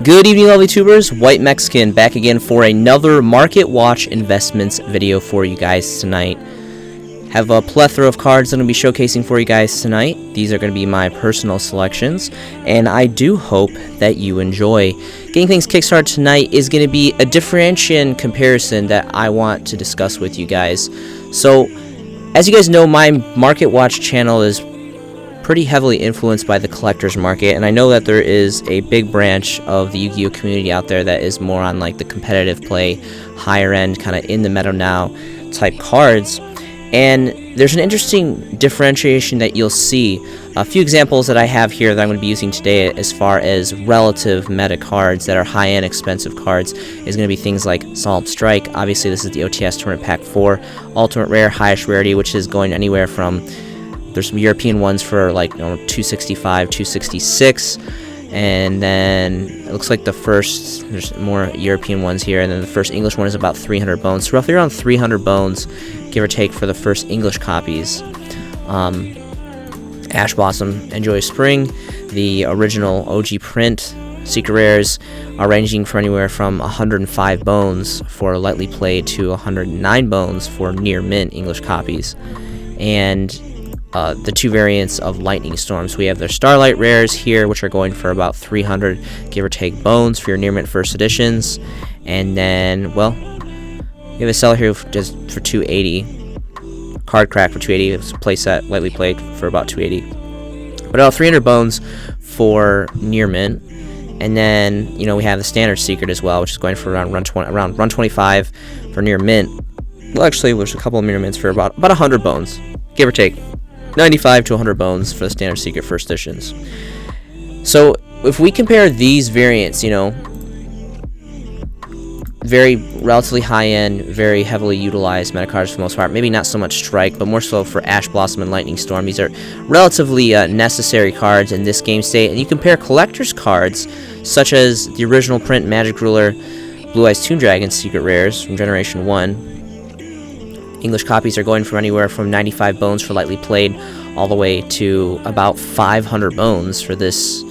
Good evening, lovely tubers. White Mexican back again for another Market Watch investments video for you guys tonight. Have a plethora of cards that I'm going to be showcasing for you guys tonight. These are going to be my personal selections, and I do hope that you enjoy. Getting things kickstarted tonight is going to be a differentiation comparison that I want to discuss with you guys. So, as you guys know, my Market Watch channel is pretty heavily influenced by the collector's market, and I know that there is a big branch of the Yu-Gi-Oh community out there that is more on like the competitive play, higher end, kind of in the meta now type cards. And there's an interesting differentiation that you'll see. A few examples that I have here that I'm going to be using today as far as relative meta cards that are high-end expensive cards is going to be things like Solemn Strike. Obviously this is the OTS Tournament Pack 4, Ultimate Rare, highest rarity, which is going anywhere from, there's some European ones for like 265, 266, and then it looks like the first, there's more European ones here, and then the first English one is about 300 bones, so roughly around 300 bones, give or take, for the first English copies. Ash Blossom, Enjoy Spring, the original OG print secret rares are ranging from anywhere from 105 bones for lightly played to 109 bones for near mint English copies. And the two variants of Lightning Storm. So we have their Starlight rares here, which are going for about 300 give or take bones for your near mint first editions. And then, well, we have a seller here just for 280. Card Crack for 280. It's a playset, lightly played, for about 280. But about 300 bones for near mint. And then, you know, we have the Standard Secret as well, which is going for around run 25 for near mint. Well, actually, there's a couple of near mints for about 100 bones, give or take. 95 to 100 bones for the Standard Secret first editions. So if we compare these variants, you know, very relatively high-end, very heavily utilized meta cards for the most part, maybe not so much Strike, but more so for Ash Blossom and Lightning Storm. These are relatively necessary cards in this game state, and you compare collector's cards such as the original print Magic Ruler, Blue Eyes Toon Dragon secret rares from Generation 1. English copies are going from anywhere from 95 bones for lightly played all the way to about 500 bones for this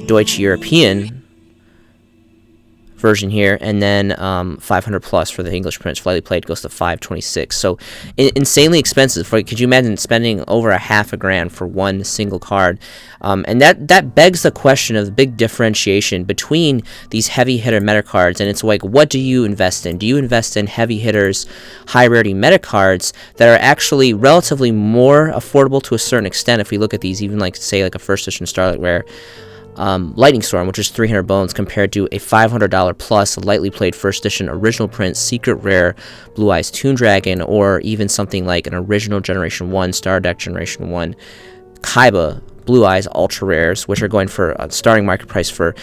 Deutsch European version here, and then 500 plus for the English prints. For lightly played goes to 526. So insanely expensive. Could you imagine spending over $100,000 for one single card? And that begs the question of the big differentiation between these heavy hitter meta cards, and it's like, what do you invest in? Do you invest in heavy hitters, high rarity meta cards that are actually relatively more affordable to a certain extent? If we look at these, even like say like a first edition Starlight Rare, Lightning Storm, which is 300 bones, compared to a $500 plus lightly played first edition original print secret rare Blue Eyes Toon Dragon, or even something like an original Generation 1 Star Deck Generation 1 Kaiba Blue Eyes Ultra Rares, which are going for a starting market price for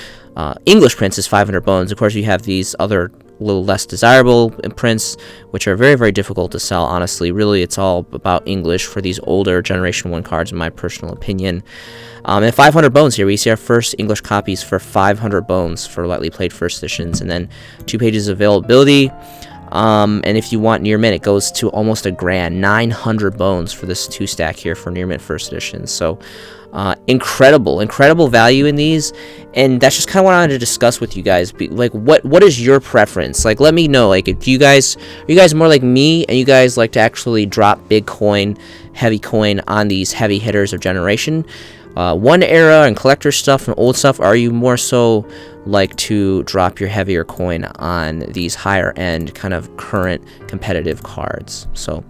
English prints is 500 bones. Of course, you have these other little less desirable prints, which are very, very difficult to sell, honestly. Really, it's all about English for these older Generation 1 cards, in my personal opinion. And 500 bones here, we see our first English copies for 500 bones for lightly played first editions, and then 2 pages of availability. And if you want near mint, it goes to almost $1,000, 900 bones for this 2-stack here for near mint first editions. So incredible value in these, and that's just kind of what I wanted to discuss with you guys. Like, what is your preference? Like, let me know. Like, if are you guys more like me, and you guys like to actually drop big coin, heavy coin on these heavy hitters of Generation 1 era and collector stuff and old stuff? Are you more so like to drop your heavier coin on these higher end kind of current competitive cards? So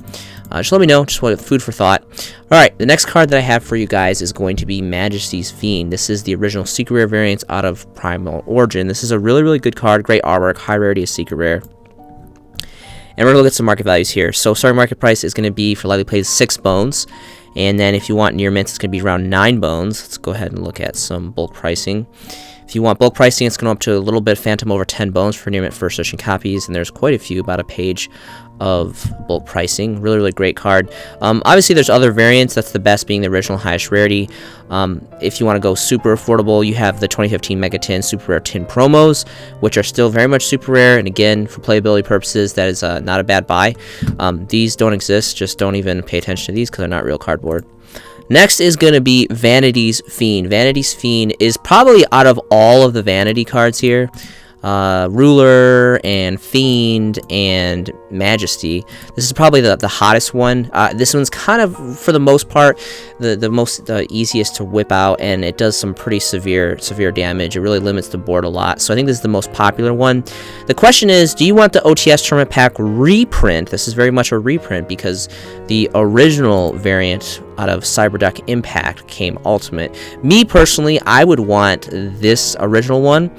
just let me know, just what food for thought. Alright, the next card that I have for you guys is going to be Majesty's Fiend. This is the original secret rare variant out of Primal Origin. This is a really good card, great artwork, high rarity of secret rare. And we're going to look at some market values here. So starting market price is going to be for lightly played 6 bones. And then if you want near mint, it's going to be around 9 bones. Let's go ahead and look at some bulk pricing. If you want bulk pricing, it's going up to a little bit phantom over 10 bones for near mint first edition copies, and there's quite a few, about a page of bulk pricing. Really great card. Obviously there's other variants. That's the best being the original highest rarity. If you want to go super affordable, you have the 2015 Mega Tin Super Rare Tin promos, which are still very much super rare, and again, for playability purposes, that is not a bad buy. These don't exist, just don't even pay attention to these because they're not real cardboard. Next is going to be Vanities Fiend. Vanities Fiend is probably, out of all of the Vanity cards here, Ruler and Fiend and Majesty, this is probably the hottest one. This one's kind of, for the most part, the easiest to whip out, and it does some pretty severe damage. It really limits the board a lot, so I think this is the most popular one. The question is, do you want the OTS Tournament Pack reprint? This is very much a reprint because the original variant out of Cyberduck Impact came Ultimate. Me personally, I would want this original one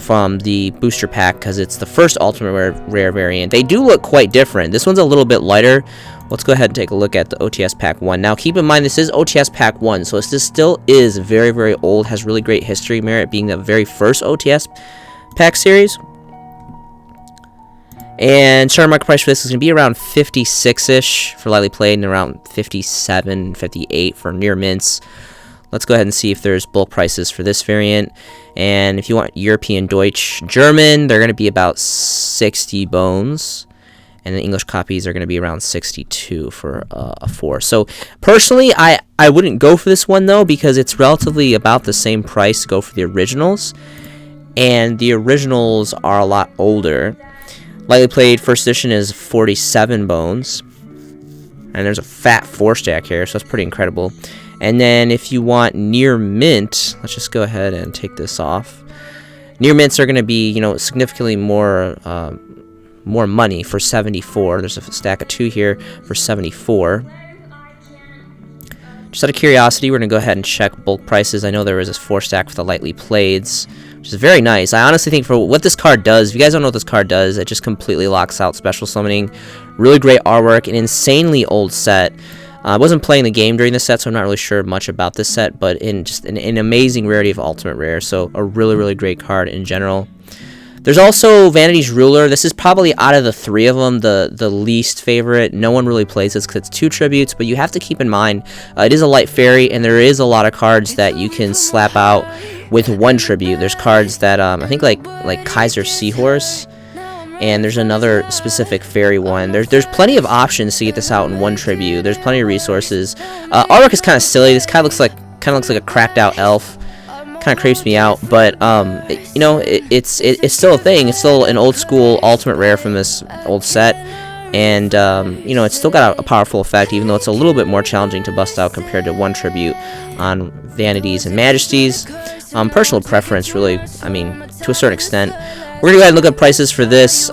from the booster pack because it's the first Ultimate rare variant. They do look quite different. This one's a little bit lighter. Let's go ahead and take a look at the OTS Pack 1. Now, keep in mind, this is OTS Pack 1, so this still is very, very old, has really great history merit, being the very first OTS Pack series. And starting market price for this is going to be around 56-ish for lightly played and around 57, 58 for near mints. Let's go ahead and see if there's bulk prices for this variant. And if you want European Deutsch German, they're going to be about 60 bones. And the English copies are going to be around 62 for a 4. So personally, I wouldn't go for this one, though, because it's relatively about the same price to go for the originals. And the originals are a lot older. Lightly played first edition is 47 bones. And there's a fat 4-stack here, so that's pretty incredible. And then if you want near mint, let's just go ahead and take this off. Near mints are going to be, significantly more money for 74. There's a stack of 2 here for 74. Just out of curiosity, we're going to go ahead and check bulk prices. I know there is this 4-stack for the lightly playeds, which is very nice. I honestly think for what this card does, if you guys don't know what this card does, it just completely locks out special summoning. Really great artwork, an insanely old set. I wasn't playing the game during this set, so I'm not really sure much about this set, but in just an amazing rarity of Ultimate Rare, so a really, really great card in general. There's also Vanities Ruler. This is probably, out of the 3 of them, the least favorite. No one really plays this because it's 2 tributes, but you have to keep in mind, it is a light fairy, and there is a lot of cards that you can slap out with 1 tribute. There's cards that, I think like Kaiser Seahorse, and there's another specific fairy one. There's plenty of options to get this out in 1 tribute. There's plenty of resources. Artwork is kind of silly. This kind of looks like a cracked out elf. Kind of creeps me out, but it's still a thing. It's still an old school Ultimate Rare from this old set, and it's still got a powerful effect, even though it's a little bit more challenging to bust out compared to 1 tribute on Vanities and Majesties. Personal preference, really. I mean, to a certain extent. We're going to go ahead and look at prices for this.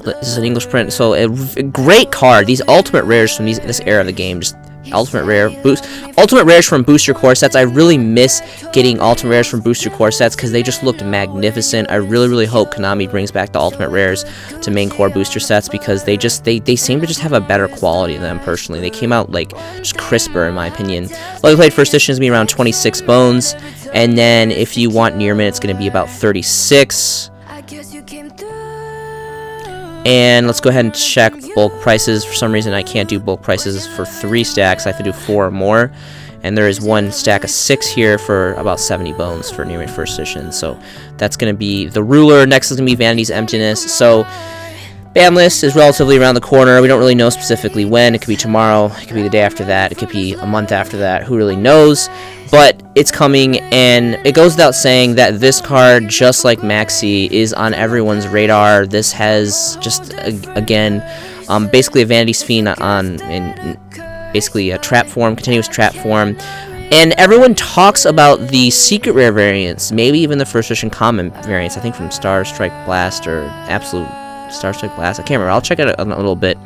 This is an English print, so a great card. These Ultimate Rares from this era of the game, just Ultimate Rares from booster core sets. I really miss getting Ultimate Rares from booster core sets because they just looked magnificent. I really, really hope Konami brings back the Ultimate Rares to main core booster sets because they seem to just have a better quality than them personally. They came out just crisper in my opinion. Lightly played first edition is going to be around 26 bones. And then if you want near mint, it's going to be about 36. And let's go ahead and check bulk prices. For some reason, I can't do bulk prices for 3 stacks. I have to do 4 or more. And there is 1 stack of 6 here for about 70 bones for near mint first edition. So that's going to be the Ruler. Next is going to be Vanity's Emptiness. So ban list is relatively around the corner. We don't really know specifically when. It could be tomorrow. It could be the day after that. It could be a month after that. Who really knows? But it's coming, and it goes without saying that this card, just like Maxi, is on everyone's radar. This has just, again, basically a Vanities Fiend in basically a trap form, continuous trap form. And everyone talks about the secret rare variants, maybe even the first edition common variants, I think from Star Strike Blast or Absolute Star Strike Blast. I can't remember. I'll check it out in a little bit.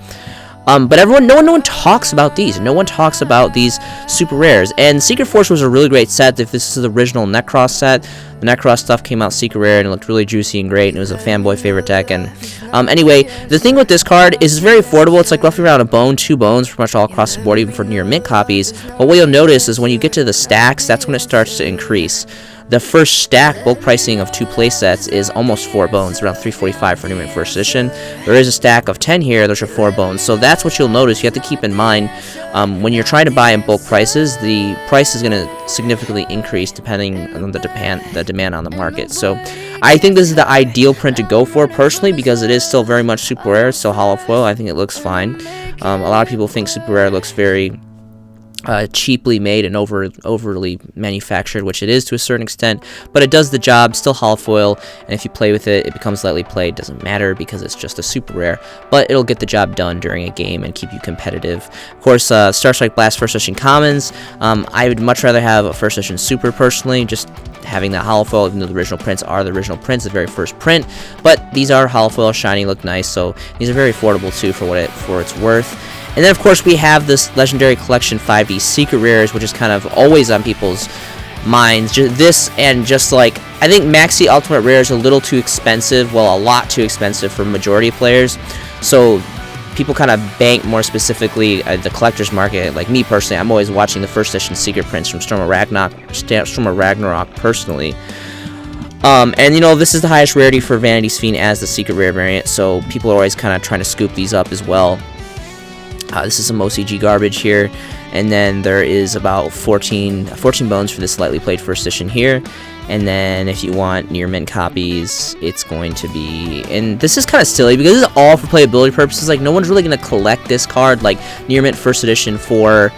But no one talks about these. No one talks about these super rares. And Secret Force was a really great set. If this is the original Necros set, the Necros stuff came out secret rare and it looked really juicy and great. And it was a fanboy favorite deck. And anyway, the thing with this card is it's very affordable. It's like roughly around a bone, 2 bones, pretty much all across the board, even for near mint copies. But what you'll notice is when you get to the stacks, that's when it starts to increase. The first stack bulk pricing of 2 playsets is almost 4 bones, around 345 for New Mint First Edition. There is a stack of 10 here, those are 4 bones. So that's what you'll notice. You have to keep in mind when you're trying to buy in bulk prices, the price is going to significantly increase depending on the demand on the market. So I think this is the ideal print to go for personally because it is still very much super rare. It's still hollow foil. I think it looks fine. A lot of people think super rare looks very cheaply made and overly manufactured, which it is to a certain extent, but it does the job. Still hollow foil, and if you play with it, it becomes lightly played. Doesn't matter because it's just a super rare, but it'll get the job done during a game and keep you competitive. Of course, Star Strike Blast first edition commons. I would much rather have a first edition super personally, just having that hollow foil, even though the original prints are the original prints, the very first print, but these are hollow foil, shiny, look nice, so these are very affordable too for what it's worth. And then, of course, we have this Legendary Collection 5D Secret Rares, which is kind of always on people's minds. This and just like, I think Maxi Ultimate Rare is a little too expensive, well, a lot too expensive for majority of players. So people kind of bank more specifically at the collector's market. Like me personally, I'm always watching the first edition secret prints from Storm of Ragnarok personally. And you know, this is the highest rarity for Vanities Fiend as the secret rare variant, so people are always kind of trying to scoop these up as well. This is some OCG garbage here, and then there is about 14 bones for this lightly played first edition here. And then if you want near mint copies, it's going to be, and this is kind of silly because this is all for playability purposes. Like, no one's really going to collect this card like near mint first edition for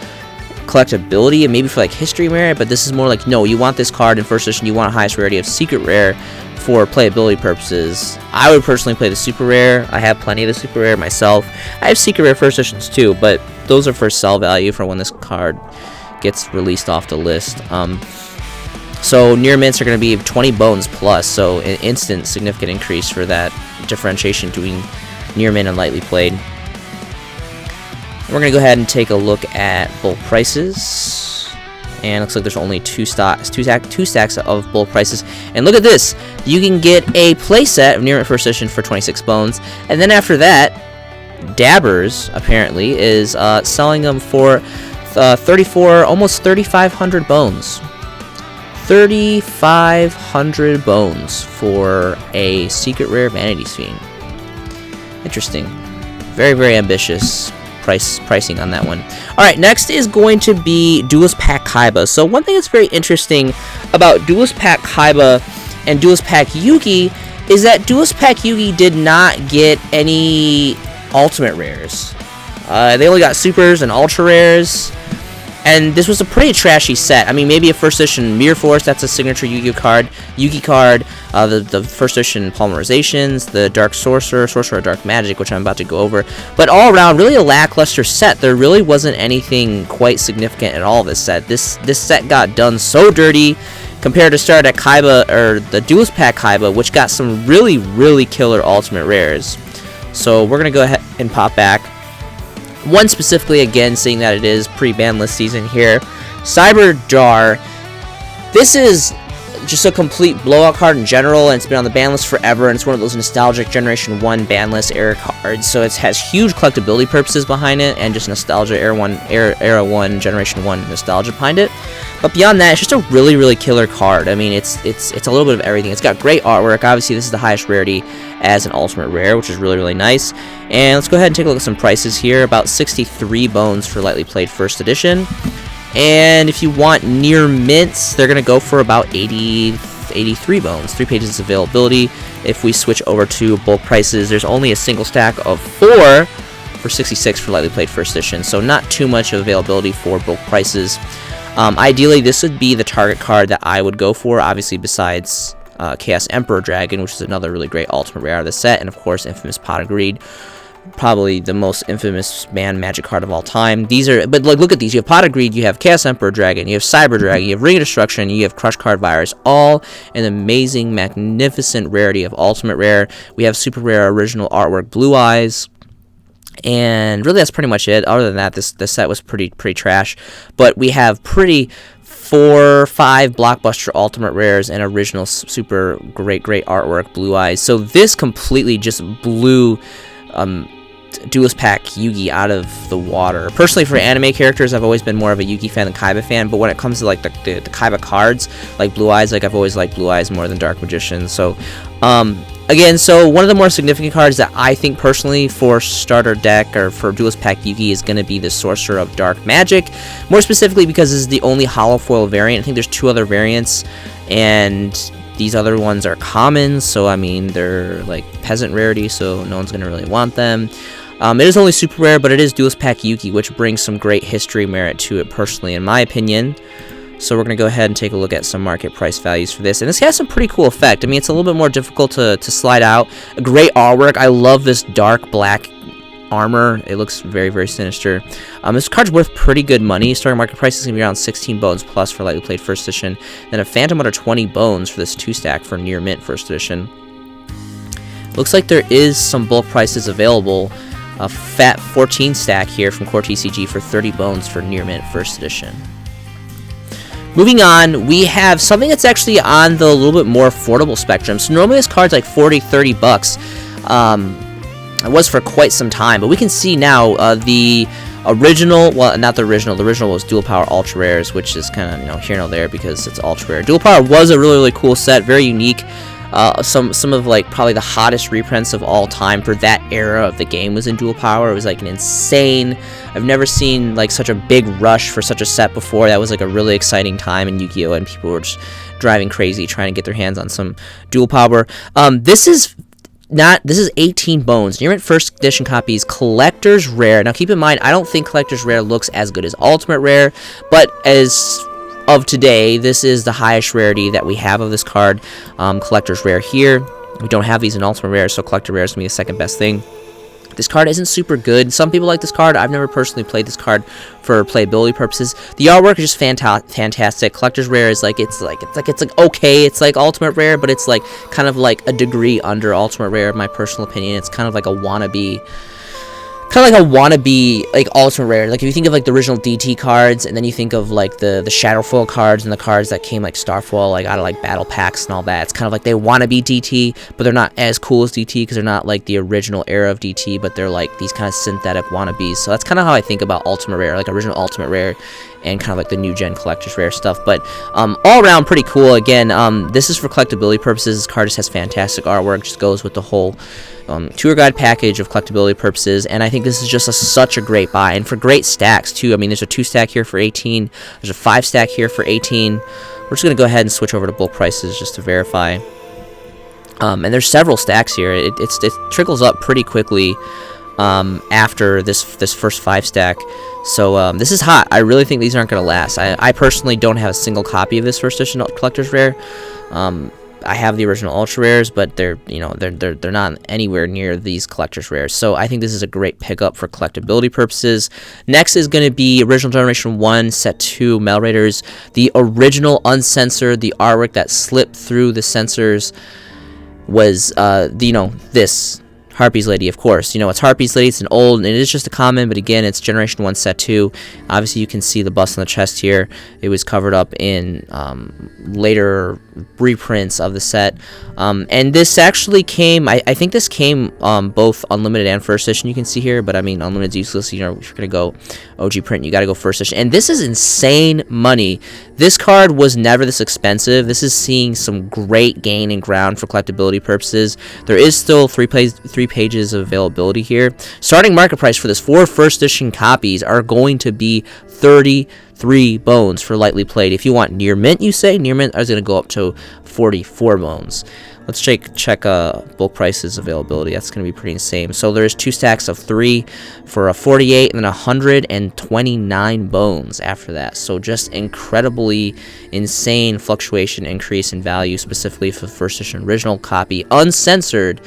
collectability and maybe for like history merit, but this is more like, no, you want this card in first edition, you want a highest rarity of secret rare for playability purposes. I would personally play the super rare. I have plenty of the super rare myself. I have secret rare first editions too, but those are for sell value for when this card gets released off the list. So near mints are going to be 20 bones plus, so an instant significant increase for that differentiation between near mint and lightly played. We're going to go ahead and take a look at bulk prices, and it looks like there's only two stacks of bulk prices. And look at this, you can get a playset of near mint first edition for 26 bones, and then after that, Dabbers apparently is selling them for 34, almost 3,500 bones. 3,500 bones for a secret rare Vanities Fiend. Interesting. Very, very ambitious pricing on that one. Alright, next is going to be Duelist Pack Kaiba. So one thing that's very interesting about Duelist Pack Kaiba and Duelist Pack Yugi is that Duelist Pack Yugi did not get any ultimate rares. They only got supers and ultra rares. And this was a pretty trashy set. I mean, maybe a first edition Mirror Force, that's a signature Yugi card, the first edition Polymerizations, the Dark Sorcerer of Dark Magic, which I'm about to go over. But all around, really a lackluster set. There really wasn't anything quite significant at all this set. This set got done so dirty compared to Star Deck Kaiba, or the Duelist Pack Kaiba, which got some really, really killer ultimate rares. So we're going to go ahead and pop back. One specifically, again, seeing that it is pre-ban list season here. Cyber Jar. This is just a complete blowout card in general, and it's been on the ban list forever, and it's one of those nostalgic Generation 1 ban list era cards, so it has huge collectability purposes behind it, and just nostalgia, Era 1, Generation 1 nostalgia behind it. But beyond that, it's just a really, really killer card. I mean, it's a little bit of everything. It's got great artwork. Obviously, this is the highest rarity as an ultimate rare, which is really, really nice. And let's go ahead and take a look at some prices here. About 63 bones for lightly played first edition. And if you want near mints, they're going to go for about 83 bones. 3 pages of availability. If we switch over to bulk prices, there's only a single stack of 4 for 66 for lightly played first edition. So not too much of availability for bulk prices. Ideally, this would be the target card that I would go for, obviously besides Chaos Emperor Dragon, which is another really great ultimate rare of the set, and of course Infamous Pot of Greed, probably the most infamous ban magic card of all time. But like, look at these. You have Pot of Greed, you have Chaos Emperor Dragon, you have Cyber Dragon, you have Ring of Destruction, you have Crush Card Virus, all an amazing, magnificent rarity of ultimate rare. We have super rare original artwork Blue Eyes. And really, that's pretty much it. Other than that, this set was pretty trash. But we have pretty 4 or 5 blockbuster ultimate rares and original super great artwork Blue Eyes. So this completely just blew Duelist Pack Yugi out of the water. Personally, for anime characters, I've always been more of a Yugi fan than Kaiba fan. But when it comes to like the Kaiba cards, like Blue Eyes, like I've always liked Blue Eyes more than Dark Magician. So again, so one of the more significant cards that I think personally for starter deck or for Duelist Pack Yugi is going to be the Sorcerer of Dark Magic. More specifically because this is the only hollow foil variant. I think there's 2 other variants, and these other ones are common, so I mean, they're like peasant rarity, so no one's going to really want them. It is only super rare, but it is Duelist Pack Yuki, which brings some great history merit to it, personally, in my opinion. So we're going to go ahead and take a look at some market price values for this. And this has some pretty cool effect. I mean, it's a little bit more difficult to slide out. A great artwork. I love this dark black armor. It looks very, very sinister. This card's worth pretty good money. Starting market price is going to be around 16 bones plus for lightly played first edition. Then a phantom under 20 bones for this 2-stack for near mint first edition. Looks like there is some bulk prices available. A fat 14 stack here from Core TCG for 30 bones for near mint first edition. Moving on, we have something that's actually on the little bit more affordable spectrum. So normally this card's like 40, 30 bucks. It was for quite some time, but we can see now the original, well, not the original was Dual Power Ultra Rares, which is kind of, you know, here and there because it's Ultra Rare. Dual Power was a really, really cool set, very unique. Some of like probably the hottest reprints of all time for that era of the game was in Dual Power. It was like an insane, I've never seen like such a big rush for such a set before. That was like a really exciting time in Yu-Gi-Oh! And people were just driving crazy trying to get their hands on some Dual Power. This is 18 bones. Near mint first edition copies, collector's rare. Now keep in mind, I don't think collector's rare looks as good as ultimate rare, but as of today, this is the highest rarity that we have of this card. Collector's rare here. We don't have these in ultimate rare, so collector rare is going to be the second best thing. This card isn't super good. Some people like this card. I've never personally played this card for playability purposes. The artwork is just fantastic. Collector's rare is like it's like okay. It's like ultimate rare, but it's like kind of like a degree under ultimate rare, in my personal opinion. It's kind of like a wannabe. Like ultimate rare. Like if you think of like the original DT cards, and then you think of like the Shadowfoil cards and the cards that came like Starfoil, like out of like battle packs and all that. It's kind of like they want to be DT, but they're not as cool as DT because they're not like the original era of DT, but they're like these kind of synthetic wannabes. So that's kind of how I think about ultimate rare, like original ultimate rare, and kind of like the new gen collector's rare stuff. But all around pretty cool. Again, this is for collectability purposes. This card just has fantastic artwork. Just goes with the whole tour guide package of collectability purposes, and I think this is just such a great buy, and for great stacks too. I mean, there's a 2-stack here for 18, there's a 5-stack here for 18. We're just gonna go ahead and switch over to bulk prices just to verify. And there's several stacks here. It trickles up pretty quickly after this first 5-stack. So this is hot. I really think these aren't gonna last. I personally don't have a single copy of this first edition collector's rare. I have the original ultra rares, but they're not anywhere near these collector's rares. So I think this is a great pickup for collectability purposes. Next is going to be original generation 1 set 2 Mail Raiders. The original uncensored, the artwork that slipped through the censors was this Harpy's Lady, of course. You know, it's Harpy's Lady. It's an old, and it is just a common, but again, it's Generation 1 Set 2. Obviously, you can see the bust on the chest here. It was covered up in later reprints of the set. And this actually came, I think this came both Unlimited and First Edition, you can see here, but I mean, Unlimited's useless. You know, if you're going to go OG print, you got to go First Edition. And this is insane money. This card was never this expensive. This is seeing some great gain in ground for collectability purposes. There is still three pages of availability here. Starting market price for this 4 first edition copies are going to be 33 bones for lightly played. If you want near mint, you say near mint is going to go up to 44 bones. Let's check bulk prices availability. That's going to be pretty insane. So there's 2 stacks of 3 for a 48 and then 129 bones after that. So just incredibly insane fluctuation increase in value, specifically for the first edition original copy, uncensored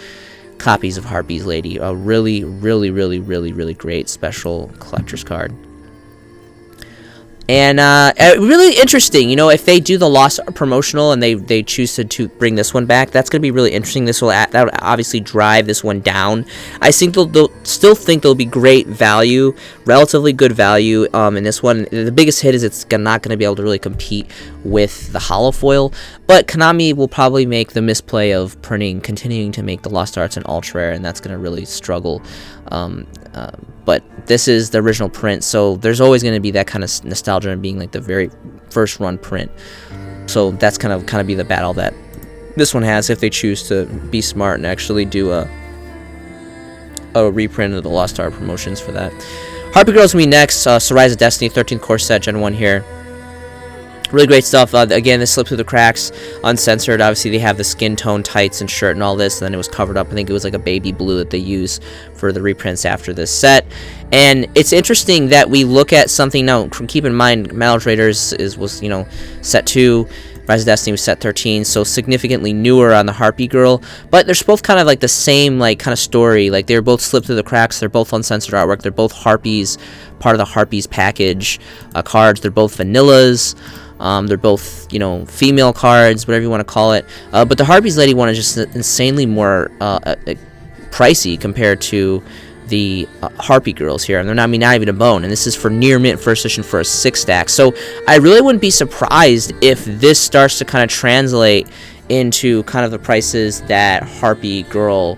copies of Harpy's Lady. A really, really, really, really, really great special collector's card. And really interesting, you know, if they do the Lost promotional and they choose to bring this one back, that's going to be really interesting. That will obviously drive this one down. I think they'll still think there'll be great value, relatively good value in this one. The biggest hit is it's not going to be able to really compete with the holo foil, but Konami will probably make the misplay of continuing to make the Lost Arts and Ultra Rare, and that's going to really struggle. But this is the original print, so there's always going to be that kind of nostalgia in being like the very first run print. So that's kind of be the battle that this one has if they choose to be smart and actually do a reprint of the Lost Art promotions for that. Harpy Girl's gonna be next. Rise of Destiny, 13th core set, Gen 1 here. Really great stuff. Again, this slipped through the cracks, uncensored. Obviously, they have the skin tone tights and shirt and all this, and then it was covered up. I think it was like a baby blue that they use for the reprints after this set. And it's interesting that we look at something now. Keep in mind, Metal Traders was set 2. Rise of Destiny was set 13, so significantly newer on the Harpy Girl. But they're both kind of like the same kind of story. Like, they're both slipped through the cracks. They're both uncensored artwork. They're both Harpies, part of the Harpies package cards. They're both vanillas. They're both, female cards, whatever you want to call it. But the Harpies Lady one is just insanely more pricey compared to the Harpy Girls here, and they're not even a bone. And this is for near mint first edition for a 6-stack. So I really wouldn't be surprised if this starts to kind of translate into kind of the prices that Harpy Girl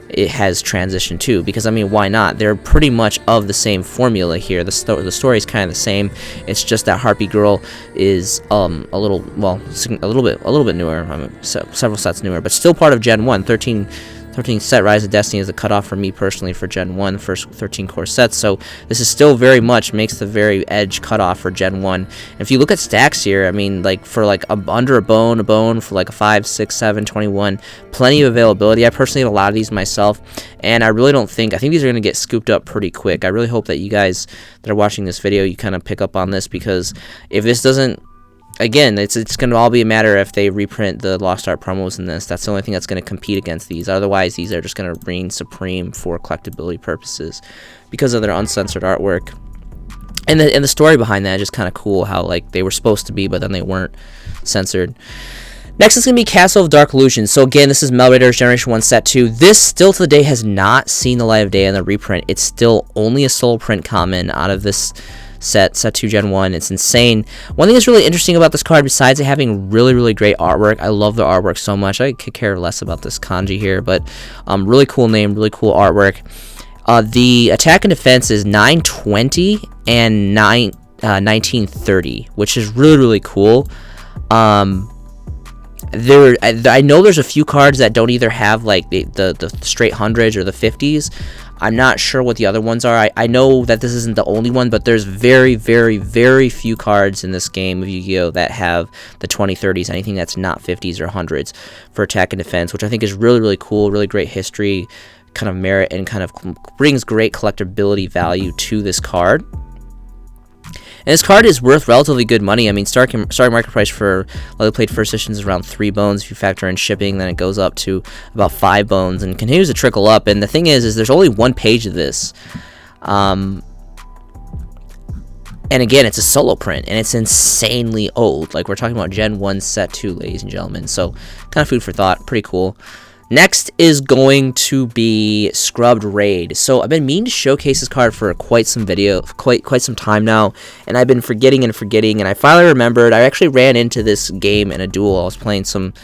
it has transitioned to, because I mean, why not? They're pretty much of the same formula here. The story is kind of the same. It's just that Harpy Girl is a little bit newer. I mean, several sets newer, but still part of Gen 1. 13 set Rise of Destiny is the cutoff for me personally for Gen 1, first 13 core sets, so this is still very much makes the very edge cutoff for Gen 1. And if you look at stacks here, I mean, like for like under a bone for like a 5, 6, 7, 21, plenty of availability. I personally have a lot of these myself, and I think these are going to get scooped up pretty quick. I really hope that you guys that are watching this video, you kind of pick up on this, because if this doesn't, again, it's going to all be a matter if they reprint the Lost Art promos in this. That's the only thing that's going to compete against these. Otherwise, these are just going to reign supreme for collectability purposes because of their uncensored artwork. And the story behind that is just kind of cool, how like they were supposed to be, but then they weren't censored. Next is going to be Castle of Dark Illusions. So again, this is Metal Raiders Generation 1 Set 2. This still to the day has not seen the light of day in the reprint. It's still only a solo print common out of this set 2 Gen 1. It's insane. One thing that's really interesting about this card, besides it having really great artwork, I love the artwork so much. I could care less about this kanji here, but really cool name, really cool artwork. The attack and defense is 920 and 1930, which is really cool. I know there's a few cards that don't either have like the straight hundreds or the 50s. I'm not sure what the other ones are. I know that this isn't the only one, but there's very few cards in this game of Yu-Gi-Oh! That have the 2030s, anything that's not 50s or 100s for attack and defense, which I think is really cool, really great history, kind of merit, and kind of brings great collectability value to this card. And this card is worth relatively good money. I mean, starting market price for lightly played first editions is around 3 bones. If you factor in shipping, then it goes up to about 5 bones and continues to trickle up. And the thing is there's only one page of this. And again, it's a solo print, and it's insanely old. Like, we're talking about Gen 1 Set 2, ladies and gentlemen. So, kind of food for thought. Pretty cool. Next is going to be Scrubbed Raid. So I've been meaning to showcase this card for quite some time now, and I've been forgetting, and I finally remembered. I actually ran into this game in a duel. I was playing some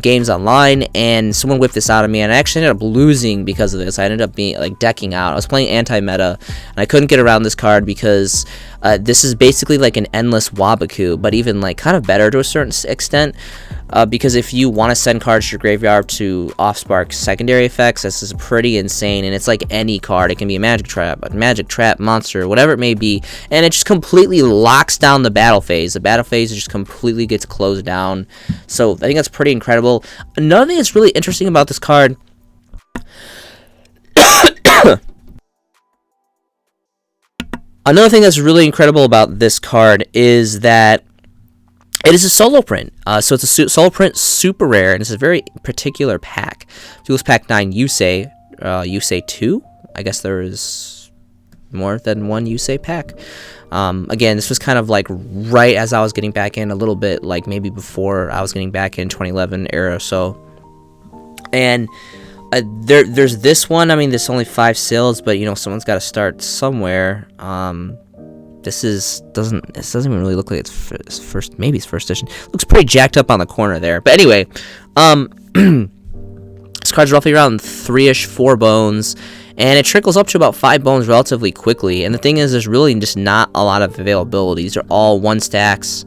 games online, and someone whipped this out of me, and I actually ended up losing because of this. I ended up being like decking out. I was playing anti-meta, and I couldn't get around this card because this is basically like an endless Wabaku, but even like kind of better to a certain extent. Because if you want to send cards to your graveyard to off-spark secondary effects, this is pretty insane, and it's like any card. It can be a magic trap, monster, whatever it may be, and it just completely locks down the battle phase. The battle phase just completely gets closed down. So I think that's pretty incredible. Another thing that's really interesting about this card is that it is a solo print. So it's a solo print, super rare, and it's a very particular pack. Duelist Pack 9 Yusei, Yusei 2. I guess there is more than one Yusei pack. Again, this was kind of like right as I was getting back in, a little bit like maybe before I was getting back in 2011 era or so. And there's this one. I mean, there's only 5 sales, but you know, someone's got to start somewhere. This doesn't even really look like it's first. Maybe it's first edition. Looks pretty jacked up on the corner there. But anyway, this card's roughly around 3-ish, 4 bones, and it trickles up to about 5 bones relatively quickly. And the thing is, there's really just not a lot of availability. These are all 1 stacks.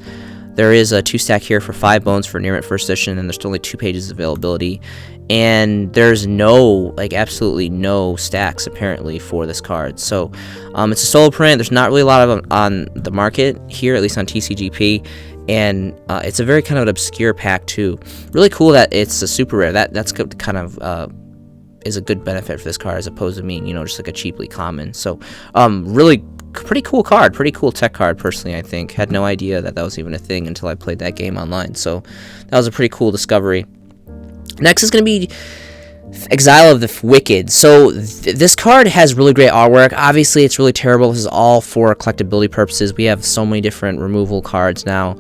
There is a 2-stack here for 5 bones for near mint first edition, and there's still only 2 pages of availability. And there's no, like, absolutely no stacks apparently for this card. So it's a solo print. There's not really a lot of them on the market here, at least on TCGP. And it's a very kind of an obscure pack too. Really cool that it's a super rare. That's kind of is a good benefit for this card as opposed to being, you know, just like a cheaply common. So really pretty cool card, pretty cool tech card personally. I think had no idea that was even a thing until I played that game online. So that was a pretty cool discovery. Next is going to be Exile of the Wicked. So this card has really great artwork. Obviously, it's really terrible. This is all for collectability purposes. We have so many different removal cards now.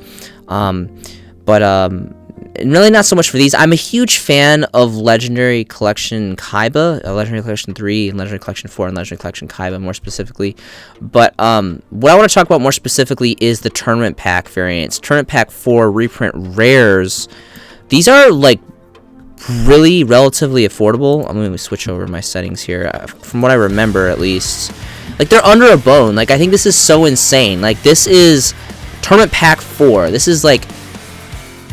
And really not so much for these. I'm a huge fan of Legendary Collection Kaiba, Legendary Collection 3, and Legendary Collection 4, and Legendary Collection Kaiba more specifically. But what I want to talk about more specifically is the Tournament Pack variants. Tournament Pack 4 reprint rares. These are, like, really relatively affordable. I'm going to switch over my settings here. From what I remember, at least, like, they're under a bone. Like, I think this is so insane. Like, this is Tournament Pack 4. This is like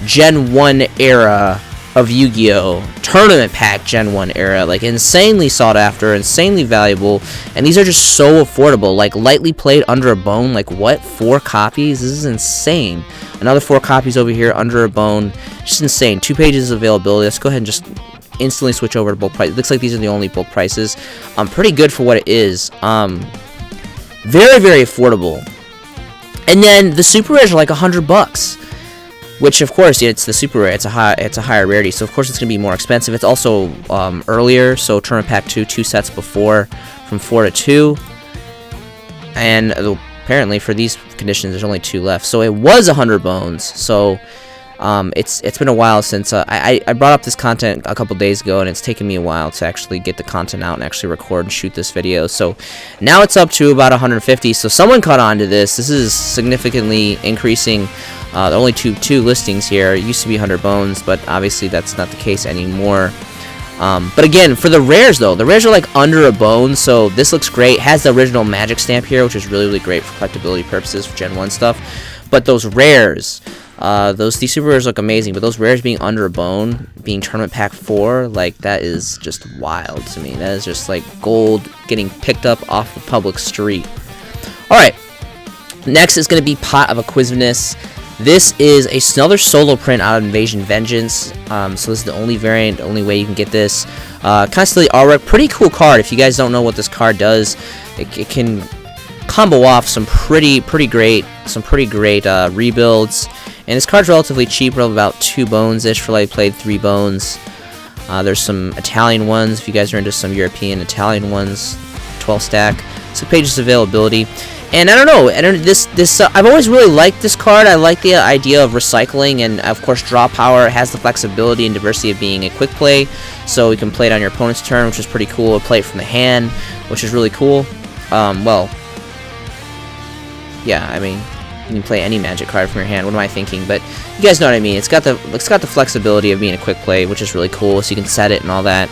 Gen 1 era of Yu-Gi-Oh! Tournament Pack Gen 1 era. Like, insanely sought after, insanely valuable, and these are just so affordable. Like, lightly played under a bone. Like, what? 4 copies? This is insane. Another 4 copies over here under a bone. Just insane. 2 pages of availability. Let's go ahead and just instantly switch over to bulk price. It looks like these are the only bulk prices. Pretty good for what it is. Very, very affordable. And then the super rares are like $100, which of course, yeah, it's the super rare. It's a higher rarity, so of course it's gonna be more expensive. It's also earlier, so Tournament Pack 2 sets before, from 4 to 2, and apparently for these conditions there's only 2 left. So it was 100 bones. So it's been a while since I brought up this content a couple days ago, and it's taken me a while to actually get the content out and actually record and shoot this video. So now it's up to about 150. So someone caught on to this. This is significantly increasing. Only two listings here. It used to be 100 bones, but obviously that's not the case anymore. But again, for the rares though, the rares are like under a bone, so this looks great. It has the original magic stamp here, which is really, really great for collectability purposes for Gen 1 stuff. But those rares, these super rares look amazing, but those rares being under a bone, being Tournament Pack 4, like, that is just wild to me. That is just like gold getting picked up off the public street. Alright, next is going to be Pot of Acquisitiveness. This is another solo print out of Invasion Vengeance. So this is the only variant, only way you can get this. Constantly artwork, pretty cool card. If you guys don't know what this card does, it can combo off some pretty great rebuilds. And this card's relatively cheap, probably about 2 bones-ish for like played 3 bones. There's some Italian ones if you guys are into some European Italian ones. 12 stack, 6 pages availability. And I don't know, I've always really liked this card. I like the idea of recycling, and of course draw power. It has the flexibility and diversity of being a quick play, so you can play it on your opponent's turn, which is pretty cool, or play it from the hand, which is really cool. Well, yeah, I mean, you can play any magic card from your hand. What am I thinking? But you guys know what I mean. It's got the flexibility of being a quick play, which is really cool, so you can set it and all that.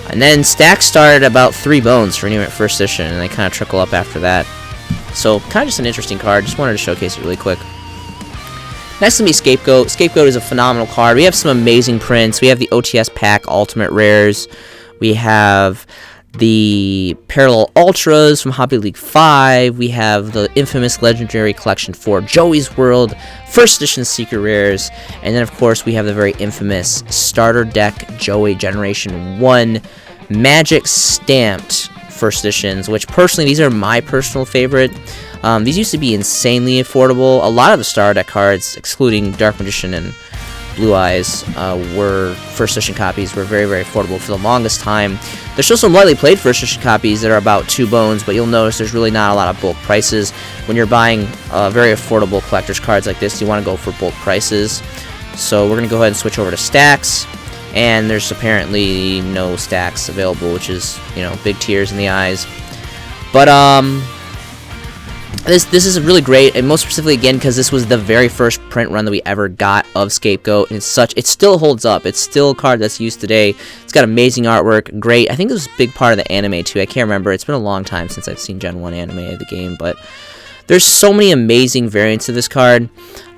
And then stacks start at about 3 bones for New Mint First Edition, and they kind of trickle up after that. So, kind of just an interesting card. Just wanted to showcase it really quick. Next to me, Scapegoat. Scapegoat is a phenomenal card. We have some amazing prints. We have the OTS Pack Ultimate Rares. We have the Parallel Ultras from Hobby League 5. We have the infamous Legendary Collection 4 Joey's World, First Edition Secret Rares. And then, of course, we have the very infamous Starter Deck Joey Generation 1 Magic Stamped First Editions, which personally, these are my personal favorite. These used to be insanely affordable. A lot of the Starter Deck cards, excluding Dark Magician and Blue Eyes, were First Edition copies, were very, very affordable for the longest time. There's still some lightly played First Edition copies that are about 2 bones, but you'll notice there's really not a lot of bulk prices. When you're buying very affordable collector's cards like this, you want to go for bulk prices. So we're going to go ahead and switch over to stacks. And there's apparently no stacks available, which is, you know, big tears in the eyes. But this is really great, and most specifically again because this was the very first print run that we ever got of Scapegoat, and it still holds up. It's still a card that's used today. It's got amazing artwork, great. I think this was a big part of the anime too. I can't remember. It's been a long time since I've seen Gen 1 anime of the game, but there's so many amazing variants of this card.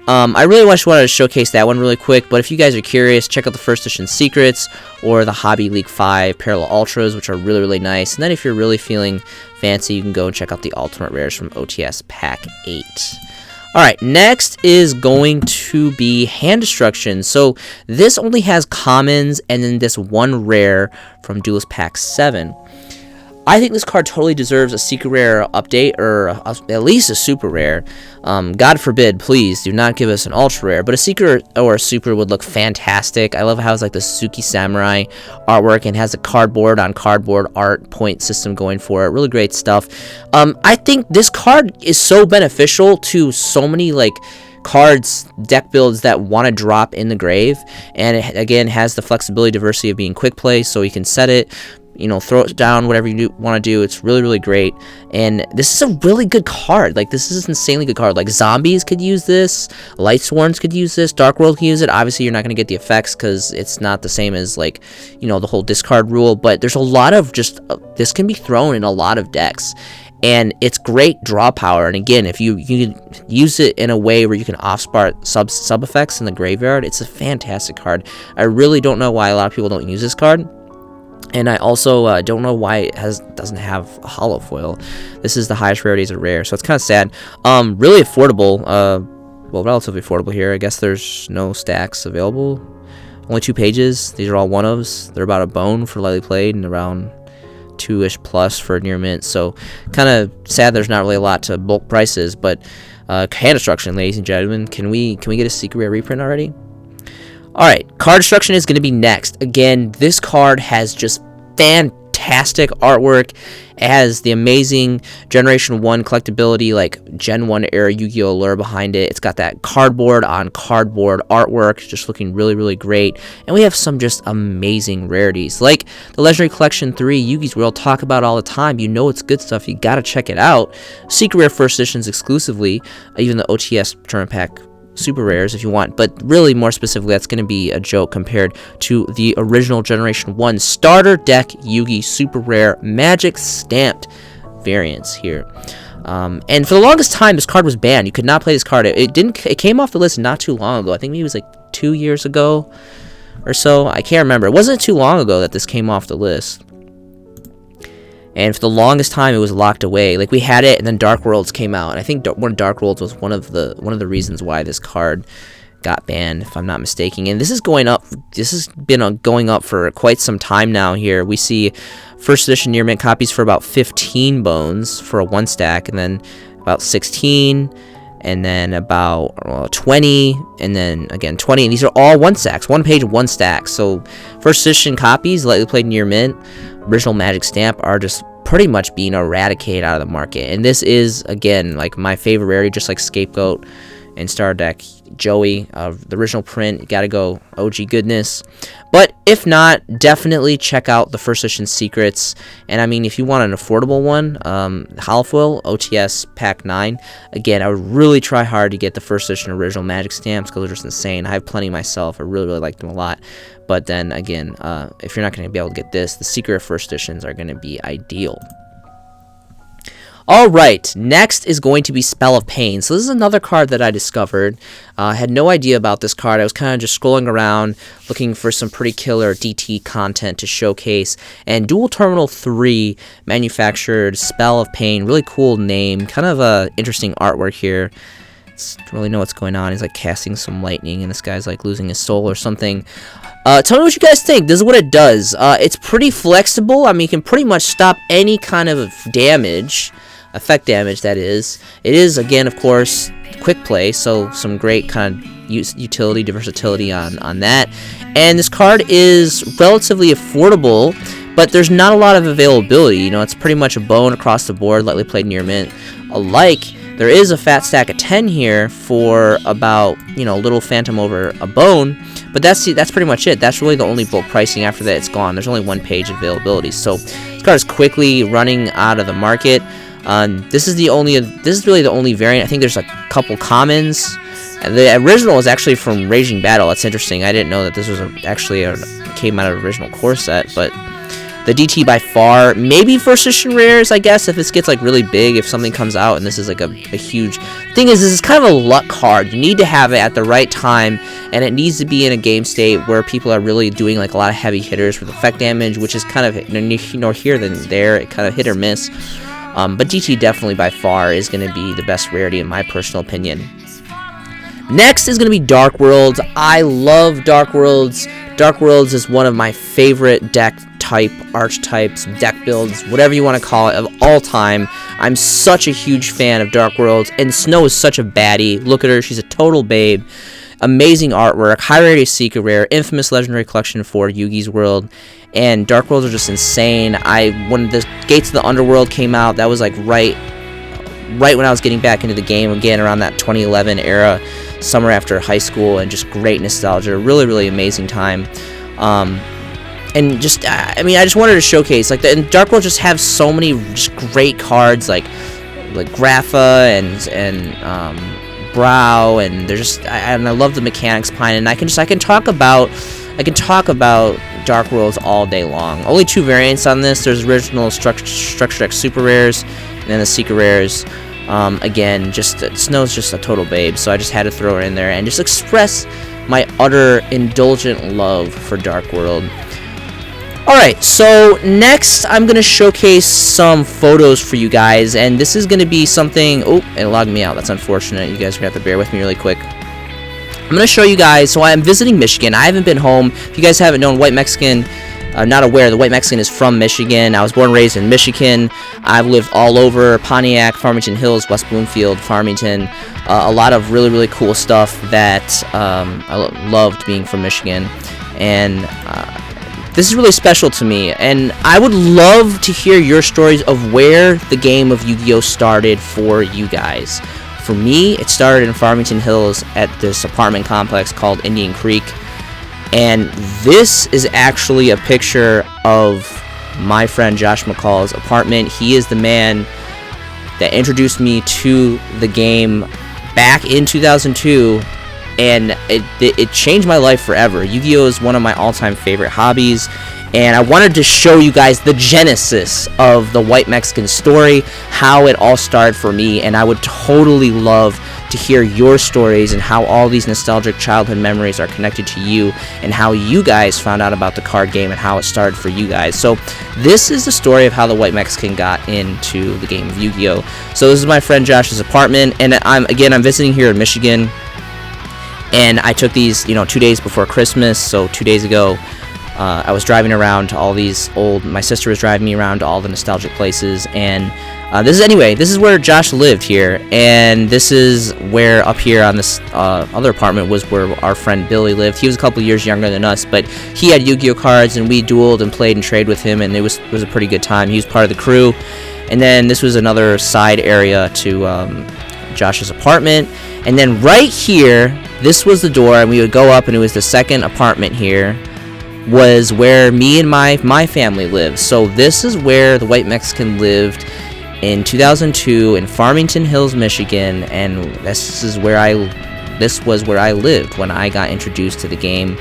I really wanted to showcase that one really quick, but if you guys are curious, check out the First Edition Secrets or the Hobby League 5 Parallel Ultras, which are really, really nice. And then if you're really feeling fancy, you can go and check out the Ultimate Rares from OTS Pack 8. Alright, next is going to be Hand Destruction. So this only has commons and then this one rare from Duelist Pack 7. I think this card totally deserves a secret rare update, or at least a super rare. God forbid, please do not give us an ultra rare, but a secret or a super would look fantastic. I love how it's like the Suzuki Samurai artwork and has a cardboard on cardboard art point system going for it. Really great stuff. I think this card is so beneficial to so many like cards, deck builds that want to drop in the grave, and it again has the flexibility, diversity of being quick play, so you can set it, you know, throw it down, whatever you want to do. It's really, really great. And this is a really good card. Like, this is an insanely good card. Like, Zombies could use this. Lightsworns could use this. Dark World can use it. Obviously, you're not going to get the effects because it's not the same as, like, you know, the whole discard rule. But there's a lot of just... this can be thrown in a lot of decks. And it's great draw power. And again, if you can use it in a way where you can off-spot sub effects in the graveyard, it's a fantastic card. I really don't know why a lot of people don't use this card. And I also don't know why it doesn't have a hollow foil. This is the highest rarity as a rare, so it's kind of sad. Really affordable. Well, relatively affordable here. I guess there's no stacks available. Only 2 pages. These are all one-ofs. They're about a bone for lightly played and around 2-ish plus for near mint. So kind of sad there's not really a lot to bulk prices. But Hand Destruction, ladies and gentlemen. Can we get a secret rare reprint already? Alright, Card Destruction is going to be next. Again, this card has just fantastic artwork. It has the amazing Generation 1 collectability, like Gen 1 era Yu-Gi-Oh! Allure behind it. It's got that cardboard on cardboard artwork, just looking really, really great. And we have some just amazing rarities, like the Legendary Collection 3 Yu-Gi's we'll talk about all the time. You know it's good stuff. You gotta check it out. Secret Rare First Editions exclusively, even the OTS Tournament Pack super rares if you want, but really more specifically that's going to be a joke compared to the original Generation 1 starter deck Yu-Gi super rare magic stamped variants here. And for the longest time this card was banned. You could not play this card. It came off the list not too long ago. I think maybe it was like 2 years ago or so. I can't remember. It wasn't too long ago that this came off the list. And for the longest time, it was locked away. Like, we had it, and then Dark Worlds came out. And I think Dark Worlds was one of the reasons why this card got banned, if I'm not mistaken. And this is going up. This has been going up for quite some time now. Here we see first edition near mint copies for about 15 bones for a 1 stack, and then about 16, and then about 20, and then again 20. And these are all 1 stacks, 1 page, 1 stack. So first edition copies, lightly played near mint, original magic stamp are just pretty much being eradicated out of the market. And this is, again, like my favorite rarity, just like Scapegoat and Star Deck Joey, the original print. You gotta go OG goodness. But if not, definitely check out the first edition secrets. And I mean, if you want an affordable one, Holofoil OTS Pack 9. Again, I would really try hard to get the first edition original magic stamps because they're just insane. I have plenty myself. I really, really like them a lot. But then again, if you're not going to be able to get this, the secret first editions are going to be ideal. Alright, next is going to be Spell of Pain. So this is another card that I discovered. I had no idea about this card. I was kind of just scrolling around looking for some pretty killer DT content to showcase. And Dual Terminal 3 manufactured Spell of Pain. Really cool name. Kind of interesting artwork here. Don't really know what's going on. He's like casting some lightning and this guy's like losing his soul or something. Tell me what you guys think. This is what it does. It's pretty flexible. I mean, you can pretty much stop any kind of damage. Effect damage, that is. It is, again, of course, quick play, so some great kind of utility, versatility on that. And this card is relatively affordable, but there's not a lot of availability. You know, it's pretty much a bone across the board, lightly played near mint. Alike, there is a fat stack of 10 here for about, you know, little phantom over a bone, but that's pretty much it. That's really the only bulk pricing. After that, it's gone. There's only 1 page availability, so this card is quickly running out of the market. This is really the only variant. I think there's a couple commons. And the original is actually from Raging Battle. That's interesting. I didn't know that this was actually came out of original core set, but The DT by far, maybe first edition rares, I guess, if this gets like really big, if something comes out and this is like a huge thing. This is kind of a luck card. You need to have it at the right time, and it needs to be in a game state where people are really doing like a lot of heavy hitters with effect damage, which is kind of nor here than there. It kind of hit or miss. But DT definitely by far is going to be the best rarity in my personal opinion. Next is going to be Dark Worlds. I love Dark Worlds. Dark Worlds is one of my favorite deck type, archetypes, deck builds, whatever you want to call it, of all time. I'm such a huge fan of Dark Worlds, and Snow is such a baddie. Look at her, she's a total babe. Amazing artwork, high rarity secret rare, infamous legendary collection for Yugi's World, and Dark Worlds are just insane. When the Gates of the Underworld came out, that was like right when I was getting back into the game again, around that 2011 era, summer after high school, and just great nostalgia. Really, really amazing time. And just, I mean, I just wanted to showcase, like, and Dark World just have so many just great cards, like Grapha and Brow, and they're just, I love the mechanics behind it. And I can talk about Dark Worlds all day long. Only 2 variants on this. There's original Structure Deck Super Rares, and then the Secret Rares. Again, just Snow's just a total babe, so I just had to throw her in there and just express my utter indulgent love for Dark World. Alright, so next I'm going to showcase some photos for you guys, and this is going to be something... Oh, it logged me out. That's unfortunate. You guys are going to have to bear with me really quick. I'm going to show you guys... So I'm visiting Michigan. I haven't been home. If you guys haven't known, White Mexican... not aware, the White Mexican is from Michigan. I was born and raised in Michigan. I've lived all over Pontiac, Farmington Hills, West Bloomfield, Farmington. A lot of really, really cool stuff that I loved being from Michigan. And this is really special to me. And I would love to hear your stories of where the game of Yu-Gi-Oh! Started for you guys. For me, it started in Farmington Hills at this apartment complex called Indian Creek. And this is actually a picture of my friend Josh McCall's apartment. He is the man that introduced me to the game back in 2002, and it changed my life forever. Yu-Gi-Oh! Is one of my all-time favorite hobbies, and I wanted to show you guys the genesis of the White Mexican story, how it all started for me, and I would totally love to hear your stories and how all these nostalgic childhood memories are connected to you, and how you guys found out about the card game and how it started for you guys. So this is the story of how the White Mexican got into the game of Yu-Gi-Oh! So this is my friend Josh's apartment, and I'm visiting here in Michigan, and I took these 2 days before Christmas. So 2 days ago, I was driving around to all these my sister was driving me around to all the nostalgic places, and this is where Josh lived here, and this is where up here on this other apartment was where our friend Billy lived. He was a couple years younger than us, but he had Yu-Gi-Oh! Cards, and we dueled and played and traded with him, and it was a pretty good time. He was part of the crew. And then this was another side area to Josh's apartment, and then right here, this was the door, and we would go up, and it was the second apartment here, was where me and my family lived. So this is where the White Mexican lived in 2002 in Farmington Hills, Michigan, and this was where I lived when I got introduced to the game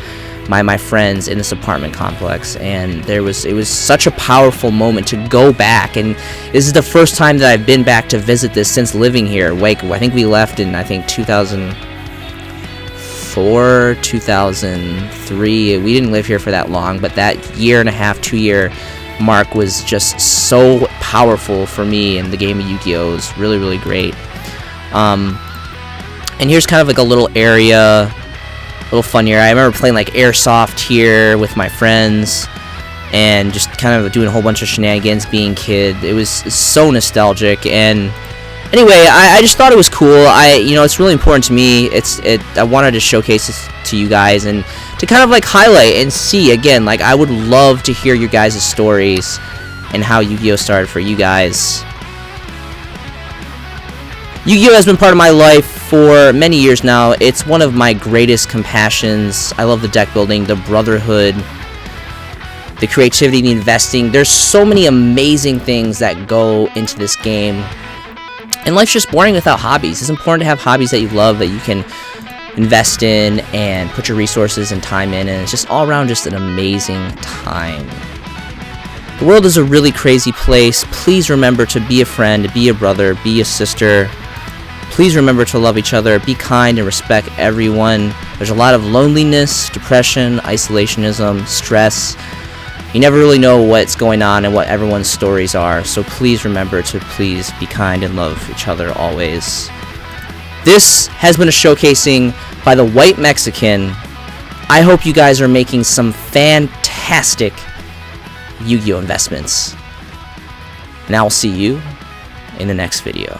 by my friends in this apartment complex. And it was such a powerful moment to go back, and this is the first time that I've been back to visit this since living here. I think we left in 2004, 2003. We didn't live here for that long, but that 2-year mark was just so powerful for me, and the game of Yu-Gi-Oh! Is really, really great. And here's kind of like a little area, little fun here. I remember playing like Airsoft here with my friends, and just kind of doing a whole bunch of shenanigans being kid. It was so nostalgic. And anyway, I just thought it was cool. It's really important to me. I wanted to showcase this to you guys, and to kind of like highlight and see again, like, I would love to hear your guys' stories and how Yu-Gi-Oh! Started for you guys. Yu-Gi-Oh! Has been part of my life for many years now. It's one of my greatest compassions. I love the deck building, the brotherhood, the creativity, the investing. There's so many amazing things that go into this game. And life's just boring without hobbies. It's important to have hobbies that you love, that you can invest in and put your resources and time in, and it's just all around just an amazing time. The world is a really crazy place. Please remember to be a friend, be a brother, be a sister. Please remember to love each other, be kind and respect everyone. There's a lot of loneliness, depression, isolationism, stress. You never really know what's going on and what everyone's stories are, so please remember to please be kind and love each other always. This has been a showcasing by the White Mexican. I hope you guys are making some fantastic Yu-Gi-Oh investments. And I will see you in the next video.